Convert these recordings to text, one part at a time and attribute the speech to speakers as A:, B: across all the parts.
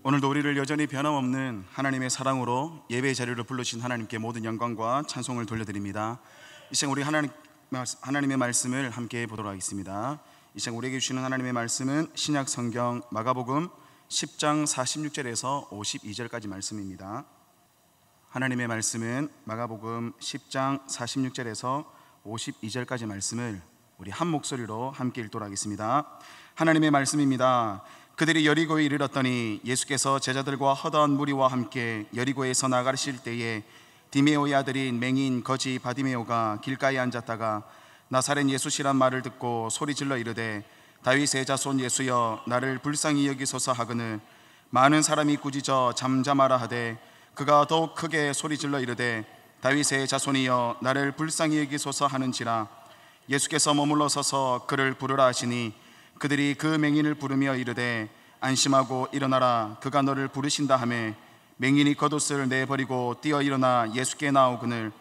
A: 오늘도 우리를 여전히 변함없는 하나님의 사랑으로 예배의 자리를 부르신 하나님께 모든 영광과 찬송을 돌려드립니다. 이 시간 우리 하나님의 말씀을 함께 보도록 하겠습니다. 이 시간 우리에게 주시는 하나님의 말씀은 신약 성경 마가복음 10장 46절에서 52절까지 말씀입니다. 하나님의 말씀은 마가복음 10장 46절에서 52절까지 말씀을 우리 한 목소리로 함께 읽도록 하겠습니다. 하나님의 말씀입니다. 그들이 여리고에 이르렀더니 예수께서 제자들과 허다한 무리와 함께 여리고에서 나가실 때에 디메오의 아들인 맹인 거지 바디메오가 길가에 앉았다가 나사렛 예수시란 말을 듣고 소리질러 이르되 다윗의 자손 예수여 나를 불쌍히 여기소서 하거늘 많은 사람이 꾸짖어 잠잠하라 하되 그가 더욱 크게 소리질러 이르되 다윗의 자손이여 나를 불쌍히 여기소서 하는지라. 예수께서 머물러 서서 그를 부르라 하시니 그들이 그 맹인을 부르며 이르되 안심하고 일어나라 그가 너를 부르신다 하매 맹인이 겉옷을 내버리고 뛰어 일어나 예수께 나오거늘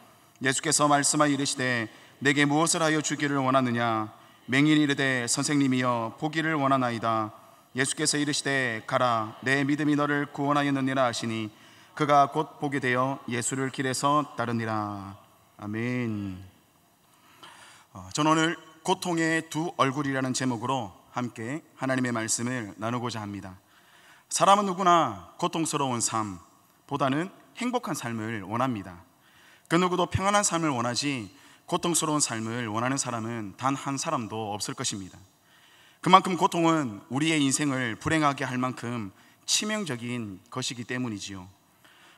A: 예수께서 말씀하여 이르시되 내게 무엇을 하여 주기를 원하느냐. 맹인이 이르되 선생님이여 보기를 원하나이다. 예수께서 이르시되 가라 내 믿음이 너를 구원하였느니라 하시니 그가 곧 보게 되어 예수를 길에서 따르니라. 아멘. 저는 오늘 고통의 두 얼굴이라는 제목으로 함께 하나님의 말씀을 나누고자 합니다. 사람은 누구나 고통스러운 삶보다는 행복한 삶을 원합니다. 그 누구도 평안한 삶을 원하지 고통스러운 삶을 원하는 사람은 단 한 사람도 없을 것입니다. 그만큼 고통은 우리의 인생을 불행하게 할 만큼 치명적인 것이기 때문이지요.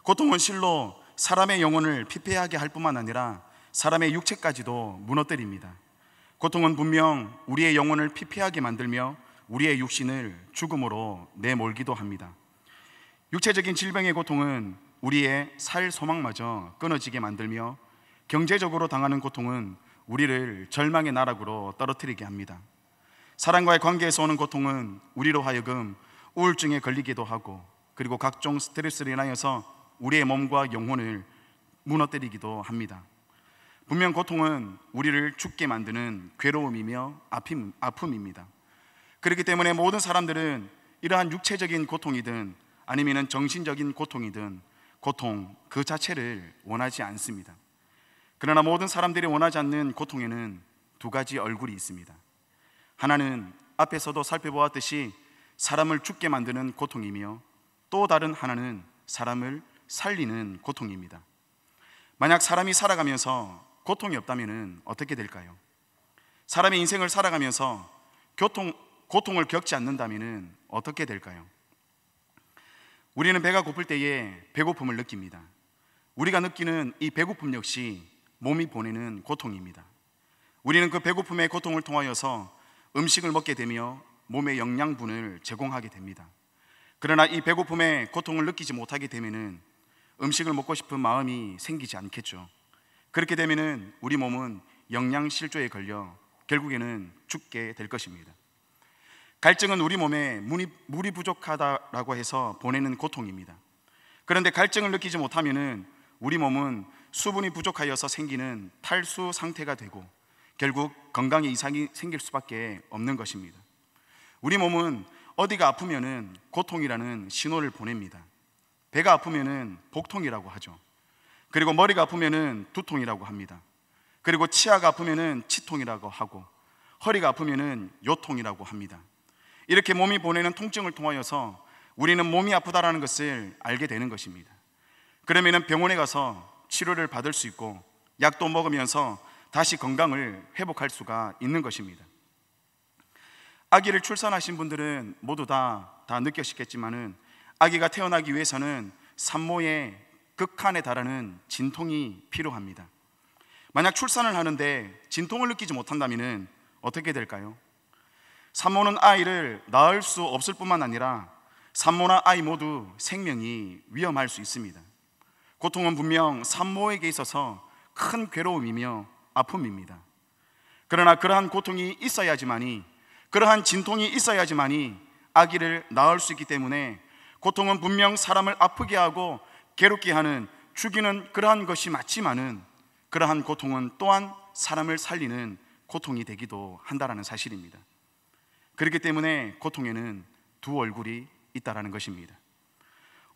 A: 고통은 실로 사람의 영혼을 피폐하게 할 뿐만 아니라 사람의 육체까지도 무너뜨립니다. 고통은 분명 우리의 영혼을 피폐하게 만들며 우리의 육신을 죽음으로 내몰기도 합니다. 육체적인 질병의 고통은 우리의 살 소망마저 끊어지게 만들며 경제적으로 당하는 고통은 우리를 절망의 나락으로 떨어뜨리게 합니다. 사람과의 관계에서 오는 고통은 우리로 하여금 우울증에 걸리기도 하고 그리고 각종 스트레스를 인하여서 우리의 몸과 영혼을 무너뜨리기도 합니다. 분명 고통은 우리를 죽게 만드는 괴로움이며 아픔입니다. 그렇기 때문에 모든 사람들은 이러한 육체적인 고통이든 아니면 정신적인 고통이든 고통 그 자체를 원하지 않습니다. 그러나 모든 사람들이 원하지 않는 고통에는 두 가지 얼굴이 있습니다. 하나는 앞에서도 살펴보았듯이 사람을 죽게 만드는 고통이며 또 다른 하나는 사람을 살리는 고통입니다. 만약 사람이 살아가면서 고통이 없다면 어떻게 될까요? 사람의 인생을 살아가면서 고통을 겪지 않는다면 어떻게 될까요? 우리는 배가 고플 때에 배고픔을 느낍니다. 우리가 느끼는 이 배고픔 역시 몸이 보내는 고통입니다. 우리는 그 배고픔의 고통을 통하여서 음식을 먹게 되며 몸에 영양분을 제공하게 됩니다. 그러나 이 배고픔의 고통을 느끼지 못하게 되면 음식을 먹고 싶은 마음이 생기지 않겠죠. 그렇게 되면 우리 몸은 영양실조에 걸려 결국에는 죽게 될 것입니다. 갈증은 우리 몸에 물이 부족하다라고 해서 보내는 고통입니다. 그런데 갈증을 느끼지 못하면 우리 몸은 수분이 부족하여서 생기는 탈수 상태가 되고 결국 건강에 이상이 생길 수밖에 없는 것입니다. 우리 몸은 어디가 아프면 고통이라는 신호를 보냅니다. 배가 아프면 복통이라고 하죠. 그리고 머리가 아프면 두통이라고 합니다. 그리고 치아가 아프면 치통이라고 하고 허리가 아프면 요통이라고 합니다. 이렇게 몸이 보내는 통증을 통하여서 우리는 몸이 아프다라는 것을 알게 되는 것입니다. 그러면 병원에 가서 치료를 받을 수 있고 약도 먹으면서 다시 건강을 회복할 수가 있는 것입니다. 아기를 출산하신 분들은 모두 다 느끼셨겠지만은 아기가 태어나기 위해서는 산모의 극한에 달하는 진통이 필요합니다. 만약 출산을 하는데 진통을 느끼지 못한다면 어떻게 될까요? 산모는 아이를 낳을 수 없을 뿐만 아니라 산모나 아이 모두 생명이 위험할 수 있습니다. 고통은 분명 산모에게 있어서 큰 괴로움이며 아픔입니다. 그러나 그러한 고통이 있어야지만이, 그러한 진통이 있어야지만이 아기를 낳을 수 있기 때문에 고통은 분명 사람을 아프게 하고 괴롭게 하는, 죽이는 그러한 것이 맞지만은 그러한 고통은 또한 사람을 살리는 고통이 되기도 한다는 사실입니다. 그렇기 때문에 고통에는 두 얼굴이 있다라는 것입니다.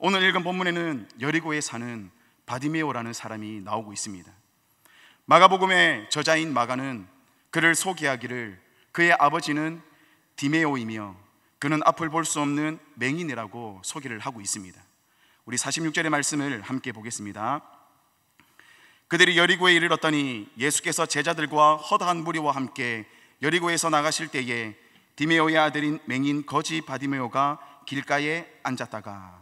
A: 오늘 읽은 본문에는 여리고에 사는 바디메오라는 사람이 나오고 있습니다. 마가복음의 저자인 마가는 그를 소개하기를 그의 아버지는 디메오이며 그는 앞을 볼 수 없는 맹인이라고 소개를 하고 있습니다. 우리 46절의 말씀을 함께 보겠습니다. 그들이 여리고에 이르렀더니 예수께서 제자들과 허다한 무리와 함께 여리고에서 나가실 때에 디메오의 아들인 맹인 거지 바디메오가 길가에 앉았다가,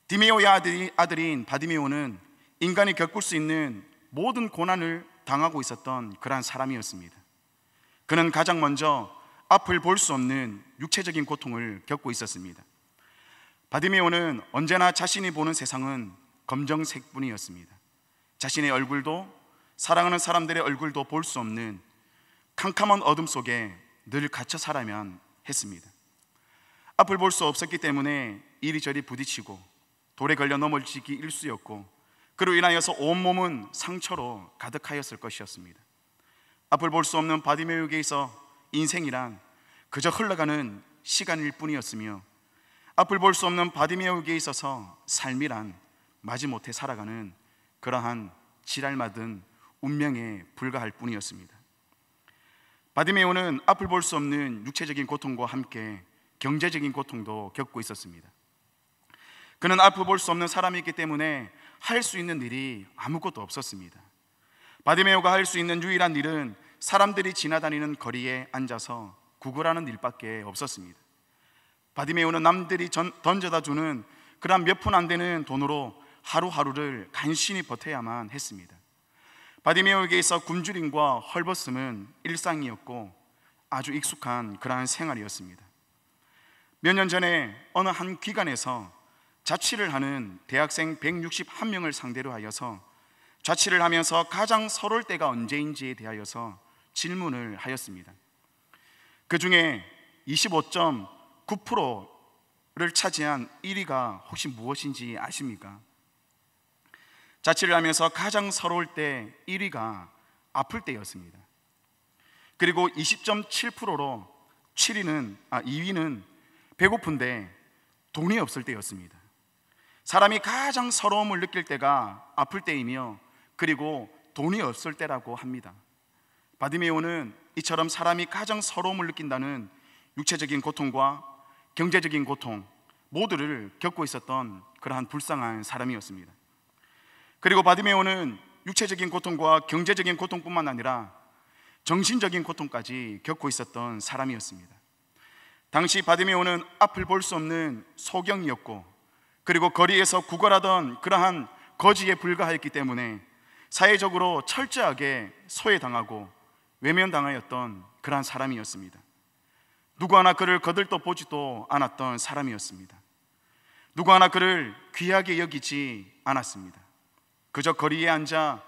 A: 디메오의 아들인 바디메오는 인간이 겪을 수 있는 모든 고난을 당하고 있었던 그러한 사람이었습니다. 그는 가장 먼저 앞을 볼 수 없는 육체적인 고통을 겪고 있었습니다. 바디메오는 언제나 자신이 보는 세상은 검정색뿐이었습니다. 자신의 얼굴도, 사랑하는 사람들의 얼굴도 볼 수 없는 캄캄한 어둠 속에 늘 갇혀 살아야만 했습니다. 앞을 볼 수 없었기 때문에 이리저리 부딪히고 돌에 걸려 넘어지기 일쑤였고, 그로 인하여서 온몸은 상처로 가득하였을 것이었습니다. 앞을 볼 수 없는 바디메오에게서 인생이란 그저 흘러가는 시간일 뿐이었으며, 앞을 볼 수 없는 바디메오에게 있어서 삶이란 마지못해 살아가는 그러한 지랄맞은 운명에 불과할 뿐이었습니다. 바디메오는 앞을 볼 수 없는 육체적인 고통과 함께 경제적인 고통도 겪고 있었습니다. 그는 앞을 볼 수 없는 사람이기 때문에 할 수 있는 일이 아무것도 없었습니다. 바디메오가 할 수 있는 유일한 일은 사람들이 지나다니는 거리에 앉아서 구걸하는 일밖에 없었습니다. 바디메오는 남들이 던져다 주는 그런 몇 푼 안 되는 돈으로 하루하루를 간신히 버텨야만 했습니다. 바디메오에게 있어 굶주림과 헐벗음은 일상이었고 아주 익숙한 그러한 생활이었습니다. 몇 년 전에 어느 한 기관에서 자취를 하는 대학생 161명을 상대로 하여서 자취를 하면서 가장 서러울 때가 언제인지에 대하여서 질문을 하였습니다. 그 중에 25.9%를 차지한 1위가 혹시 무엇인지 아십니까? 자취를 하면서 가장 서러울 때 1위가 아플 때였습니다. 그리고 20.7%로 2위는 배고픈데 돈이 없을 때였습니다. 사람이 가장 서러움을 느낄 때가 아플 때이며, 그리고 돈이 없을 때라고 합니다. 바디메오는 이처럼 사람이 가장 서러움을 느낀다는 육체적인 고통과 경제적인 고통 모두를 겪고 있었던 그러한 불쌍한 사람이었습니다. 그리고 바디메오는 육체적인 고통과 경제적인 고통뿐만 아니라 정신적인 고통까지 겪고 있었던 사람이었습니다. 당시 바디메오는 앞을 볼 수 없는 소경이었고, 그리고 거리에서 구걸하던 그러한 거지에 불과했기 때문에 사회적으로 철저하게 소외당하고 외면당하였던 그러한 사람이었습니다. 누구 하나 그를 거들떠 보지도 않았던 사람이었습니다. 누구 하나 그를 귀하게 여기지 않았습니다. 그저 거리에 앉아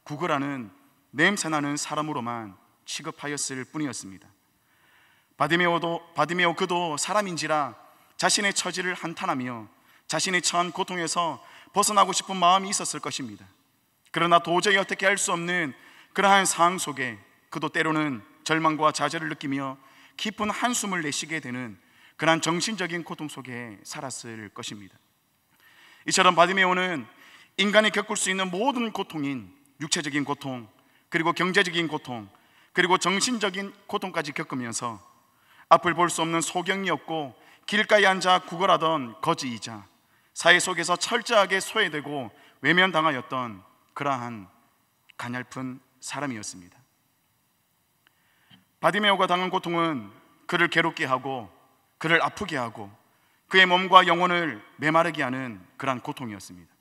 A: 구걸하는 냄새나는 사람으로만 취급하였을 뿐이었습니다. 바디메오 그도 사람인지라 자신의 처지를 한탄하며 자신이 처한 고통에서 벗어나고 싶은 마음이 있었을 것입니다. 그러나 도저히 어떻게 할 수 없는 그러한 상황 속에 그도 때로는 절망과 좌절을 느끼며 깊은 한숨을 내쉬게 되는 그러한 정신적인 고통 속에 살았을 것입니다. 이처럼 바디메오는 인간이 겪을 수 있는 모든 고통인 육체적인 고통, 그리고 경제적인 고통, 그리고 정신적인 고통까지 겪으면서 앞을 볼 수 없는 소경이었고, 길가에 앉아 구걸하던 거지이자 사회 속에서 철저하게 소외되고 외면당하였던 그러한 가냘픈 사람이었습니다. 바디메오가 당한 고통은 그를 괴롭게 하고 그를 아프게 하고 그의 몸과 영혼을 메마르게 하는 그러한 고통이었습니다.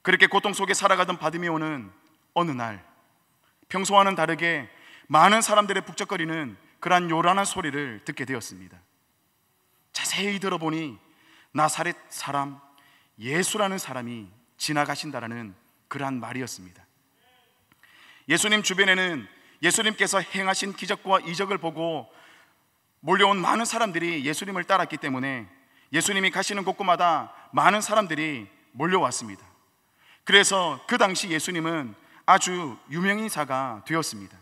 A: 그렇게 고통 속에 살아가던 바디메오는 어느 날 평소와는 다르게 많은 사람들의 북적거리는 그러한 요란한 소리를 듣게 되었습니다. 자세히 들어보니 나사렛 사람 예수라는 사람이 지나가신다라는 그러한 말이었습니다. 예수님 주변에는 예수님께서 행하신 기적과 이적을 보고 몰려온 많은 사람들이 예수님을 따랐기 때문에 예수님이 가시는 곳곳마다 많은 사람들이 몰려왔습니다. 그래서 그 당시 예수님은 아주 유명인사가 되었습니다.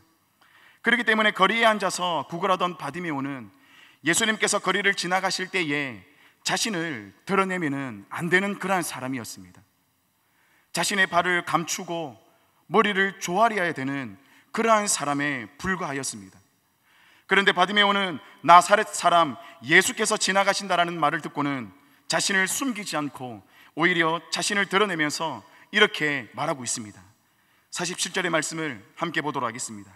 A: 그렇기 때문에 거리에 앉아서 구걸하던 바디메오는 예수님께서 거리를 지나가실 때에 자신을 드러내면 안 되는 그러한 사람이었습니다. 자신의 발을 감추고 머리를 조아려야 되는 그러한 사람에 불과하였습니다. 그런데 바디메오는 나사렛 사람 예수께서 지나가신다라는 말을 듣고는 자신을 숨기지 않고 오히려 자신을 드러내면서 이렇게 말하고 있습니다. 47절의 말씀을 함께 보도록 하겠습니다.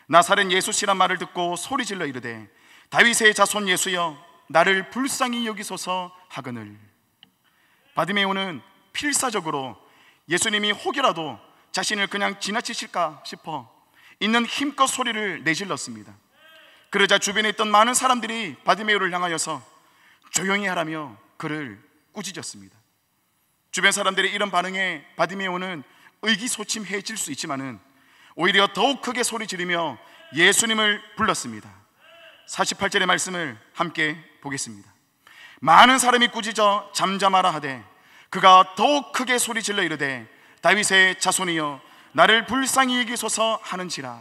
A: 나사렛 예수시란 말을 듣고 소리질러 이르되 다윗의 자손 예수여 나를 불쌍히 여기소서 하거늘. 바디메오는 필사적으로 예수님이 혹여라도 자신을 그냥 지나치실까 싶어 있는 힘껏 소리를 내질렀습니다. 그러자 주변에 있던 많은 사람들이 바디메오를 향하여서 조용히 하라며 그를 꾸짖었습니다. 주변 사람들의 이런 반응에 바디메오는 의기소침해질 수 있지만은 오히려 더욱 크게 소리 지르며 예수님을 불렀습니다. 48절의 말씀을 함께 보겠습니다. 많은 사람이 꾸짖어 잠잠하라 하되 그가 더욱 크게 소리 질러 이르되 다윗의 자손이여 나를 불쌍히 여기소서 하는지라.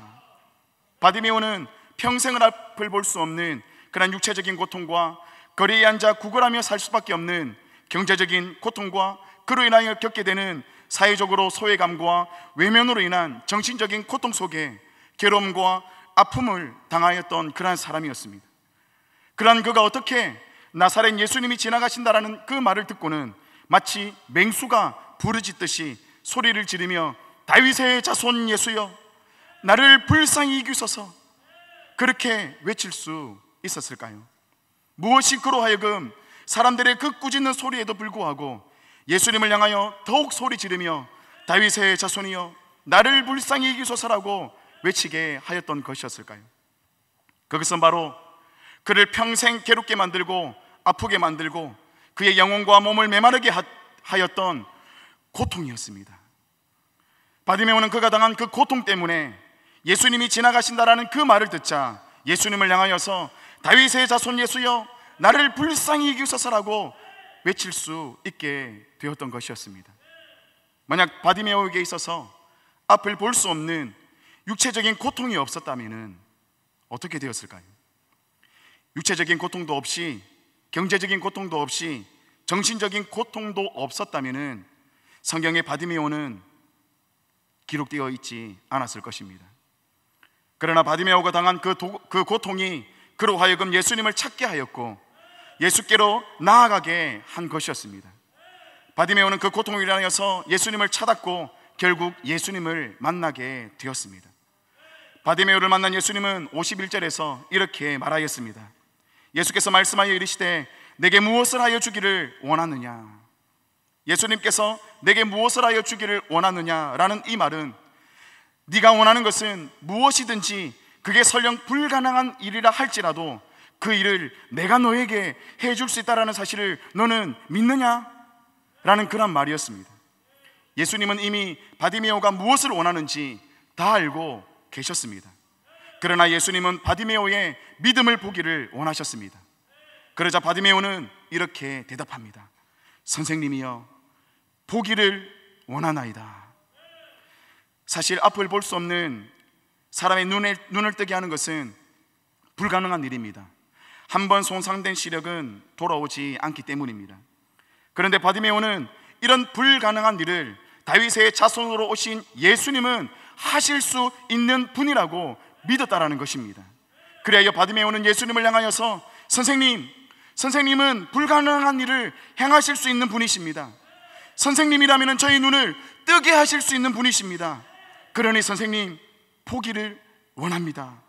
A: 바디메오는 평생을 앞을 볼 수 없는 그런 육체적인 고통과 거리에 앉아 구걸하며 살 수밖에 없는 경제적인 고통과 그로 인하여 겪게 되는 사회적으로 소외감과 외면으로 인한 정신적인 고통 속에 괴로움과 아픔을 당하였던 그러한 사람이었습니다. 그러한 그가 어떻게 나사렛 예수님이 지나가신다라는 그 말을 듣고는 마치 맹수가 부르짖듯이 소리를 지르며 다윗의 자손 예수여 나를 불쌍히 여기소서 그렇게 외칠 수 있었을까요? 무엇이 그로 하여금 사람들의 그 꾸짖는 소리에도 불구하고 예수님을 향하여 더욱 소리 지르며 다윗의 자손이여 나를 불쌍히 여기소서라고 외치게 하였던 것이었을까요? 그것은 바로 그를 평생 괴롭게 만들고 아프게 만들고 그의 영혼과 몸을 메마르게 하였던 고통이었습니다. 바디메오는 그가 당한 그 고통 때문에 예수님이 지나가신다라는 그 말을 듣자 예수님을 향하여서 다윗의 자손 예수여 나를 불쌍히 여기소서라고 외칠 수 있게 되었던 것이었습니다. 만약 바디메오에게 있어서 앞을 볼 수 없는 육체적인 고통이 없었다면 어떻게 되었을까요? 육체적인 고통도 없이 경제적인 고통도 없이 정신적인 고통도 없었다면 성경의 바디메오는 기록되어 있지 않았을 것입니다. 그러나 바디메오가 당한 그 고통이 그로 하여금 예수님을 찾게 하였고 예수께로 나아가게 한 것이었습니다. 바디메오는 그 고통을 인하여서 예수님을 찾았고 결국 예수님을 만나게 되었습니다. 바디메오를 만난 예수님은 51절에서 이렇게 말하였습니다. 예수께서 말씀하여 이르시되 내게 무엇을 하여 주기를 원하느냐. 예수님께서 내게 무엇을 하여 주기를 원하느냐라는 이 말은 네가 원하는 것은 무엇이든지 그게 설령 불가능한 일이라 할지라도 그 일을 내가 너에게 해줄 수 있다는 사실을 너는 믿느냐? 라는 그런 말이었습니다. 예수님은 이미 바디메오가 무엇을 원하는지 다 알고 계셨습니다. 그러나 예수님은 바디메오의 믿음을 보기를 원하셨습니다. 그러자 바디메오는 이렇게 대답합니다. 선생님이여 보기를 원하나이다. 사실 앞을 볼 수 없는 사람의 눈을 뜨게 하는 것은 불가능한 일입니다. 한번 손상된 시력은 돌아오지 않기 때문입니다. 그런데 바디메오는 이런 불가능한 일을 다윗의 자손으로 오신 예수님은 하실 수 있는 분이라고 믿었다라는 것입니다. 그래야 바디메오는 예수님을 향하여서 선생님은 불가능한 일을 행하실 수 있는 분이십니다. 선생님이라면 저희 눈을 뜨게 하실 수 있는 분이십니다. 그러니 선생님 보기를 원합니다.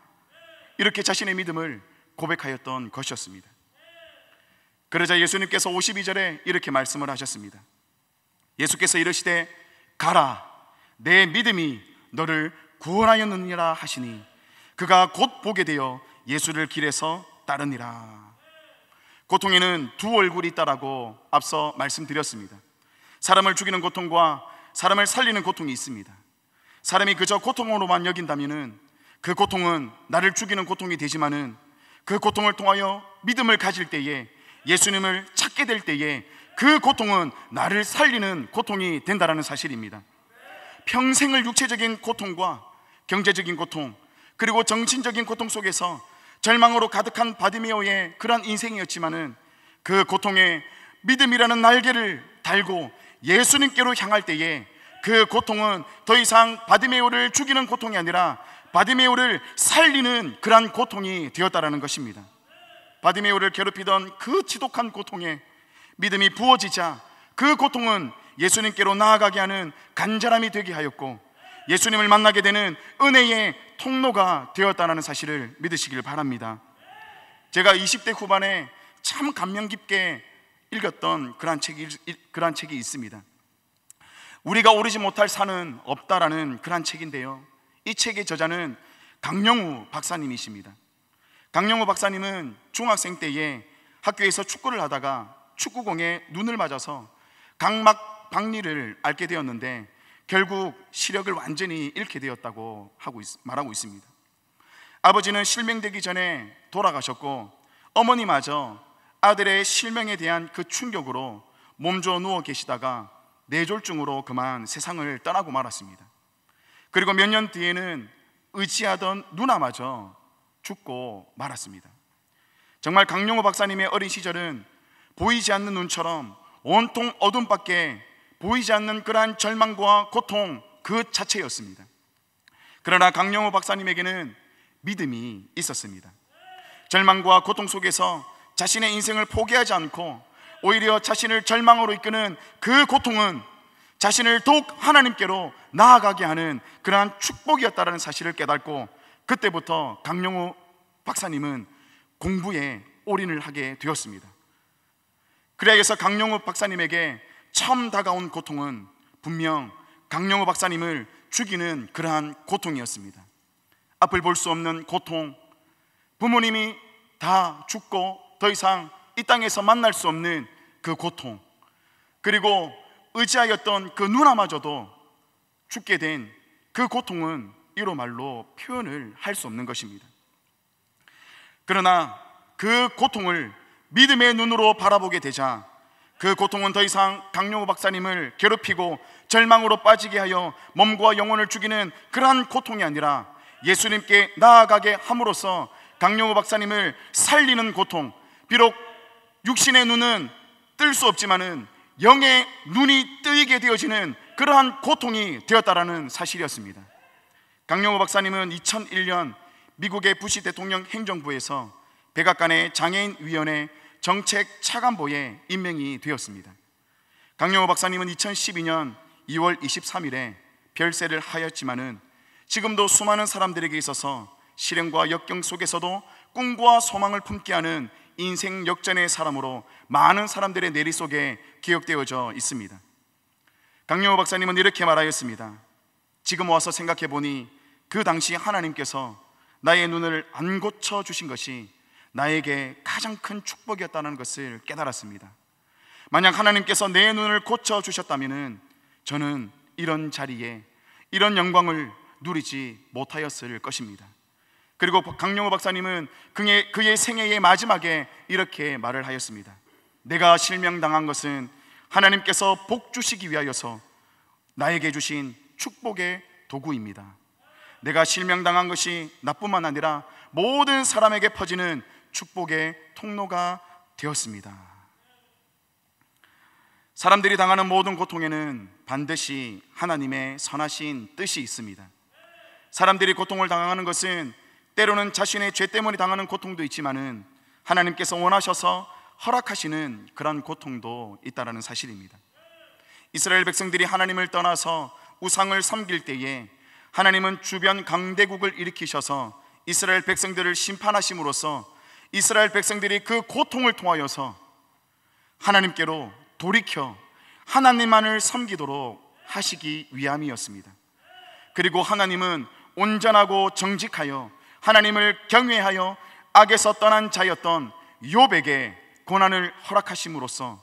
A: 이렇게 자신의 믿음을 고백하였던 것이었습니다. 그러자 예수님께서 52절에 이렇게 말씀을 하셨습니다. 예수께서 이르시되 가라 내 믿음이 너를 구원하였느니라 하시니 그가 곧 보게 되어 예수를 길에서 따르니라. 고통에는 두 얼굴이 있다라고 앞서 말씀드렸습니다. 사람을 죽이는 고통과 사람을 살리는 고통이 있습니다. 사람이 그저 고통으로만 여긴다면 그 고통은 나를 죽이는 고통이 되지만은 그 고통을 통하여 믿음을 가질 때에 예수님을 찾게 될 때에 그 고통은 나를 살리는 고통이 된다는 사실입니다. 평생을 육체적인 고통과 경제적인 고통 그리고 정신적인 고통 속에서 절망으로 가득한 바디메오의 그러한 인생이었지만은 그 고통에 믿음이라는 날개를 달고 예수님께로 향할 때에 그 고통은 더 이상 바디메오를 죽이는 고통이 아니라 바디메오를 살리는 그러한 고통이 되었다라는 것입니다. 바디메오를 괴롭히던 그 지독한 고통에 믿음이 부어지자 그 고통은 예수님께로 나아가게 하는 간절함이 되게 하였고 예수님을 만나게 되는 은혜의 통로가 되었다는 사실을 믿으시길 바랍니다. 제가 20대 후반에 참 감명 깊게 읽었던 그러한 책이 있습니다. 우리가 오르지 못할 산은 없다라는 그러한 책인데요, 이 책의 저자는 강영우 박사님이십니다. 강영우 박사님은 중학생 때에 학교에서 축구를 하다가 축구공에 눈을 맞아서 각막 박리를 앓게 되었는데 결국 시력을 완전히 잃게 되었다고 말하고 있습니다. 아버지는 실명되기 전에 돌아가셨고 어머니마저 아들의 실명에 대한 그 충격으로 몸져 누워 계시다가 뇌졸중으로 그만 세상을 떠나고 말았습니다. 그리고 몇 년 뒤에는 의지하던 누나마저 죽고 말았습니다. 정말 강영호 박사님의 어린 시절은 보이지 않는 눈처럼 온통 어둠밖에 보이지 않는 그러한 절망과 고통 그 자체였습니다. 그러나 강영호 박사님에게는 믿음이 있었습니다. 절망과 고통 속에서 자신의 인생을 포기하지 않고 오히려 자신을 절망으로 이끄는 그 고통은 자신을 더욱 하나님께로 나아가게 하는 그러한 축복이었다는 사실을 깨닫고 그때부터 강영호 박사님은 공부에 올인을 하게 되었습니다. 그래서 강영호 박사님에게 처음 다가온 고통은 분명 강영호 박사님을 죽이는 그러한 고통이었습니다. 앞을 볼 수 없는 고통, 부모님이 다 죽고 더 이상 이 땅에서 만날 수 없는 그 고통, 그리고 의지하였던 그 누나마저도 죽게 된 그 고통은 이로 말로 표현을 할 수 없는 것입니다. 그러나 그 고통을 믿음의 눈으로 바라보게 되자 그 고통은 더 이상 강영호 박사님을 괴롭히고 절망으로 빠지게 하여 몸과 영혼을 죽이는 그러한 고통이 아니라 예수님께 나아가게 함으로써 강영호 박사님을 살리는 고통, 비록 육신의 눈은 뜰 수 없지만은 영의 눈이 뜨이게 되어지는 그러한 고통이 되었다라는 사실이었습니다. 강영호 박사님은 2001년 미국의 부시 대통령 행정부에서 백악관의 장애인위원회 정책 차관보에 임명이 되었습니다. 강영호 박사님은 2012년 2월 23일에 별세를 하였지만은 지금도 수많은 사람들에게 있어서 실행과 역경 속에서도 꿈과 소망을 품게 하는 인생 역전의 사람으로 많은 사람들의 내리 속에 기억되어져 있습니다. 강영호 박사님은 이렇게 말하였습니다. 지금 와서 생각해 보니 그 당시 하나님께서 나의 눈을 안 고쳐 주신 것이 나에게 가장 큰 축복이었다는 것을 깨달았습니다. 만약 하나님께서 내 눈을 고쳐 주셨다면 저는 이런 자리에 이런 영광을 누리지 못하였을 것입니다. 그리고 강영호 박사님은 그의 생애의 마지막에 이렇게 말을 하였습니다. 내가 실명당한 것은 하나님께서 복 주시기 위하여서 나에게 주신 축복의 도구입니다. 내가 실명당한 것이 나뿐만 아니라 모든 사람에게 퍼지는 축복의 통로가 되었습니다. 사람들이 당하는 모든 고통에는 반드시 하나님의 선하신 뜻이 있습니다. 사람들이 고통을 당하는 것은 때로는 자신의 죄 때문에 당하는 고통도 있지만은 하나님께서 원하셔서 허락하시는 그런 고통도 있다는 사실입니다. 이스라엘 백성들이 하나님을 떠나서 우상을 섬길 때에 하나님은 주변 강대국을 일으키셔서 이스라엘 백성들을 심판하심으로써 이스라엘 백성들이 그 고통을 통하여서 하나님께로 돌이켜 하나님만을 섬기도록 하시기 위함이었습니다. 그리고 하나님은 온전하고 정직하여 하나님을 경외하여 악에서 떠난 자였던 욥에게 고난을 허락하심으로써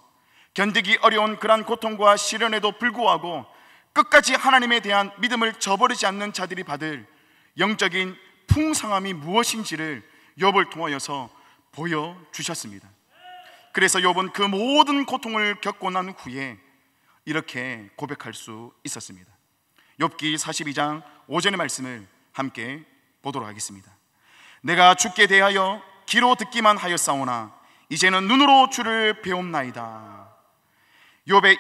A: 견디기 어려운 그러한 고통과 시련에도 불구하고 끝까지 하나님에 대한 믿음을 저버리지 않는 자들이 받을 영적인 풍성함이 무엇인지를 욥을 통하여서 보여주셨습니다. 그래서 욥은 그 모든 고통을 겪고 난 후에 이렇게 고백할 수 있었습니다. 욥기 42장 5절의 말씀을 함께 보도록 하겠습니다. 내가 주께 대하여 귀로 듣기만 하였사오나 이제는 눈으로 주를 배움나이다. 욥의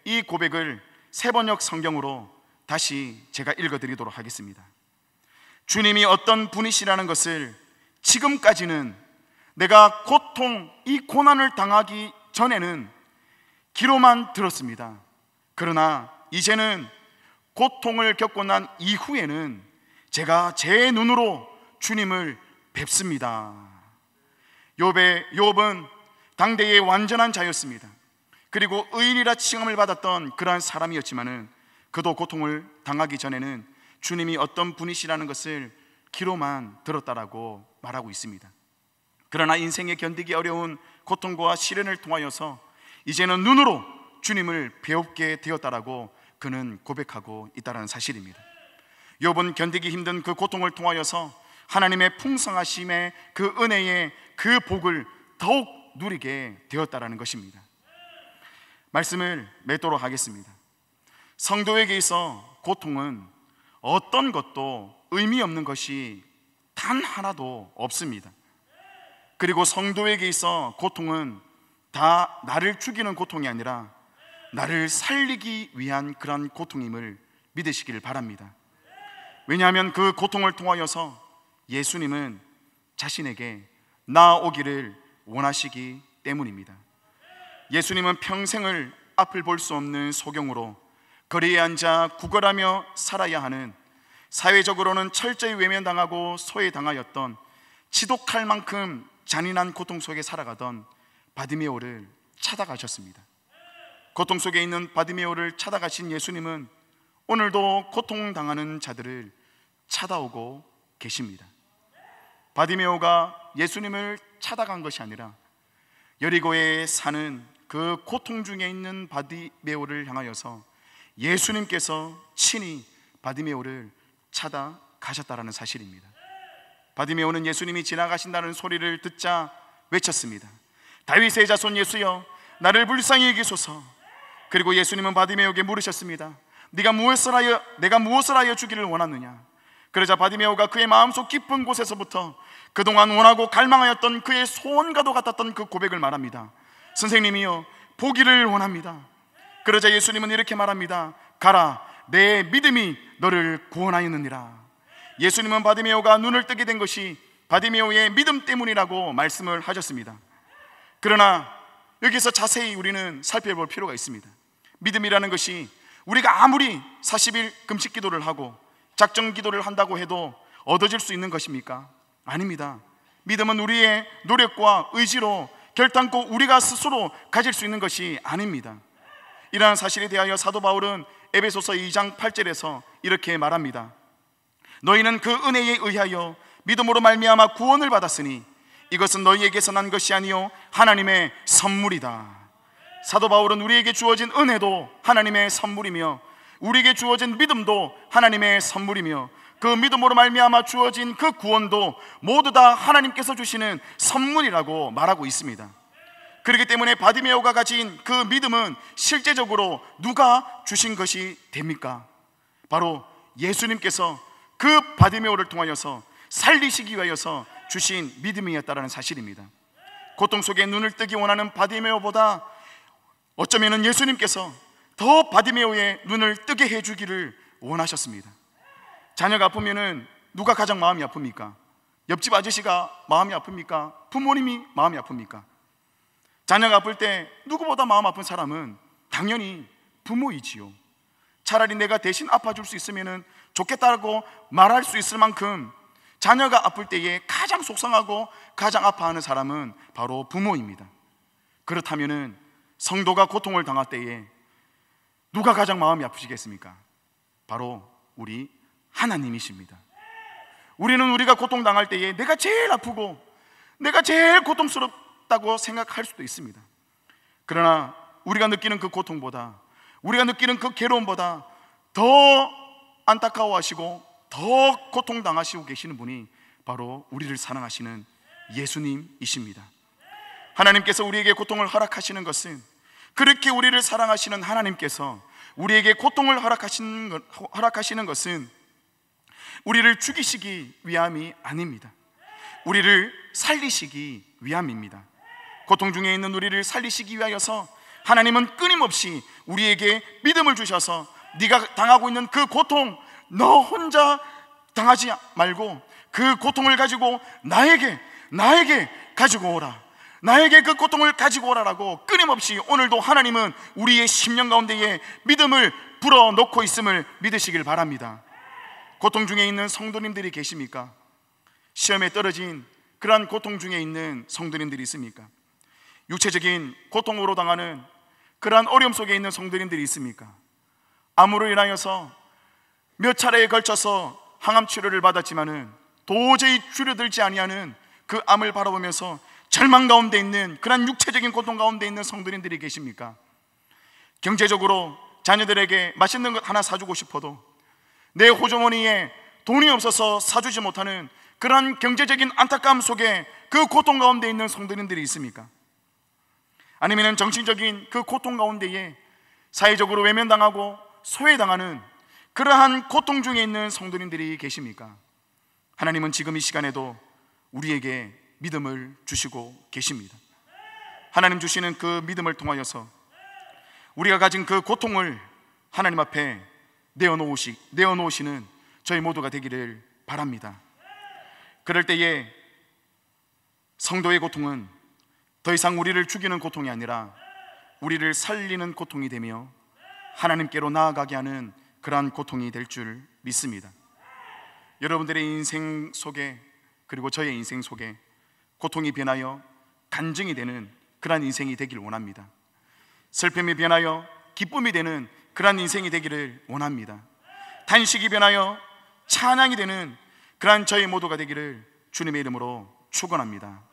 A: 이 고백을 세번역 성경으로 다시 제가 읽어드리도록 하겠습니다. 주님이 어떤 분이시라는 것을 지금까지는 내가 이 고난을 당하기 전에는 귀로만 들었습니다. 그러나 이제는 고통을 겪고 난 이후에는 제가 제 눈으로 주님을 뵙습니다. 욥은 당대의 완전한 자였습니다. 그리고 의인이라 칭함을 받았던 그러한 사람이었지만은 그도 고통을 당하기 전에는 주님이 어떤 분이시라는 것을 귀로만 들었다라고 말하고 있습니다. 그러나 인생에 견디기 어려운 고통과 시련을 통하여서 이제는 눈으로 주님을 배우게 되었다라고 그는 고백하고 있다는 사실입니다. 욥은 견디기 힘든 그 고통을 통하여서 하나님의 풍성하심의 그 은혜의 그 복을 더욱 누리게 되었다라는 것입니다. 말씀을 맺도록 하겠습니다. 성도에게 있어 고통은 어떤 것도 의미 없는 것이 단 하나도 없습니다. 그리고 성도에게 있어 고통은 다 나를 죽이는 고통이 아니라 나를 살리기 위한 그런 고통임을 믿으시길 바랍니다. 왜냐하면 그 고통을 통하여서 예수님은 자신에게 나아오기를 원하시기 때문입니다. 예수님은 평생을 앞을 볼 수 없는 소경으로 거리에 앉아 구걸하며 살아야 하는, 사회적으로는 철저히 외면당하고 소외당하였던, 지독할 만큼 잔인한 고통 속에 살아가던 바디메오를 찾아가셨습니다. 고통 속에 있는 바디메오를 찾아가신 예수님은 오늘도 고통당하는 자들을 찾아오고 계십니다. 바디메오가 예수님을 찾아간 것이 아니라 여리고에 사는 그 고통 중에 있는 바디메오를 향하여서 예수님께서 친히 바디메오를 찾아가셨다라는 사실입니다. 바디메오는 예수님이 지나가신다는 소리를 듣자 외쳤습니다. 다윗의 자손 예수여, 나를 불쌍히 여기소서. 그리고 예수님은 바디메오에게 물으셨습니다. 내가 무엇을 하여 주기를 원하느냐? 그러자 바디메오가 그의 마음속 깊은 곳에서부터 그동안 원하고 갈망하였던 그의 소원과도 같았던 그 고백을 말합니다. 선생님이여, 보기를 원합니다. 그러자 예수님은 이렇게 말합니다. 가라, 내 믿음이 너를 구원하였느니라. 예수님은 바디메오가 눈을 뜨게 된 것이 바디메오의 믿음 때문이라고 말씀을 하셨습니다. 그러나 여기서 자세히 우리는 살펴볼 필요가 있습니다. 믿음이라는 것이 우리가 아무리 40일 금식 기도를 하고 작정 기도를 한다고 해도 얻어질 수 있는 것입니까? 아닙니다. 믿음은 우리의 노력과 의지로 결단코 우리가 스스로 가질 수 있는 것이 아닙니다. 이러한 사실에 대하여 사도 바울은 에베소서 2장 8절에서 이렇게 말합니다. 너희는 그 은혜에 의하여 믿음으로 말미암아 구원을 받았으니 이것은 너희에게서 난 것이 아니요 하나님의 선물이다. 사도 바울은 우리에게 주어진 은혜도 하나님의 선물이며 우리에게 주어진 믿음도 하나님의 선물이며 그 믿음으로 말미암아 주어진 그 구원도 모두 다 하나님께서 주시는 선물이라고 말하고 있습니다. 그렇기 때문에 바디메오가 가진 그 믿음은 실제적으로 누가 주신 것이 됩니까? 바로 예수님께서 그 바디메오를 통하여서 살리시기 위하여서 주신 믿음이었다는 사실입니다. 고통 속에 눈을 뜨기 원하는 바디메오보다 어쩌면 예수님께서 더 바디메오의 눈을 뜨게 해주기를 원하셨습니다. 자녀가 아프면 누가 가장 마음이 아픕니까? 옆집 아저씨가 마음이 아픕니까? 부모님이 마음이 아픕니까? 자녀가 아플 때 누구보다 마음 아픈 사람은 당연히 부모이지요. 차라리 내가 대신 아파줄 수 있으면 좋겠다고 말할 수 있을 만큼 자녀가 아플 때에 가장 속상하고 가장 아파하는 사람은 바로 부모입니다. 그렇다면 성도가 고통을 당할 때에 누가 가장 마음이 아프시겠습니까? 바로 우리 하나님이십니다. 우리는 우리가 고통당할 때에 내가 제일 아프고 내가 제일 고통스럽다고 생각할 수도 있습니다. 그러나 우리가 느끼는 그 고통보다, 우리가 느끼는 그 괴로움보다 더 안타까워하시고 더 고통당하시고 계시는 분이 바로 우리를 사랑하시는 예수님이십니다. 하나님께서 우리에게 고통을 허락하시는 것은, 그렇게 우리를 사랑하시는 하나님께서 우리에게 고통을 허락하시는 것은 우리를 죽이시기 위함이 아닙니다. 우리를 살리시기 위함입니다. 고통 중에 있는 우리를 살리시기 위하여서 하나님은 끊임없이 우리에게 믿음을 주셔서 네가 당하고 있는 그 고통 너 혼자 당하지 말고 그 고통을 가지고 나에게 가지고 오라, 나에게 그 고통을 가지고 오라라고 끊임없이 오늘도 하나님은 우리의 심령 가운데에 믿음을 불어넣고 있음을 믿으시길 바랍니다. 고통 중에 있는 성도님들이 계십니까? 시험에 떨어진 그러한 고통 중에 있는 성도님들이 있습니까? 육체적인 고통으로 당하는 그러한 어려움 속에 있는 성도님들이 있습니까? 암으로 인하여서 몇 차례에 걸쳐서 항암 치료를 받았지만은 도저히 줄여들지 아니하는 그 암을 바라보면서 절망 가운데 있는 그런 육체적인 고통 가운데 있는 성도님들이 계십니까? 경제적으로 자녀들에게 맛있는 것 하나 사주고 싶어도 내 호주머니에 돈이 없어서 사주지 못하는 그런 경제적인 안타까움 속에 그 고통 가운데 있는 성도님들이 있습니까? 아니면 정신적인 그 고통 가운데에 사회적으로 외면당하고 소외당하는 그러한 고통 중에 있는 성도님들이 계십니까? 하나님은 지금 이 시간에도 우리에게 믿음을 주시고 계십니다. 하나님 주시는 그 믿음을 통하여서 우리가 가진 그 고통을 하나님 앞에 내어놓으시는 저희 모두가 되기를 바랍니다. 그럴 때에 성도의 고통은 더 이상 우리를 죽이는 고통이 아니라 우리를 살리는 고통이 되며 하나님께로 나아가게 하는 그러한 고통이 될 줄 믿습니다. 여러분들의 인생 속에, 그리고 저의 인생 속에 고통이 변하여 간증이 되는 그러한 인생이 되길 원합니다. 슬픔이 변하여 기쁨이 되는 그러한 인생이 되기를 원합니다. 탄식이 변하여 찬양이 되는 그러한 저희 모두가 되기를 주님의 이름으로 축원합니다.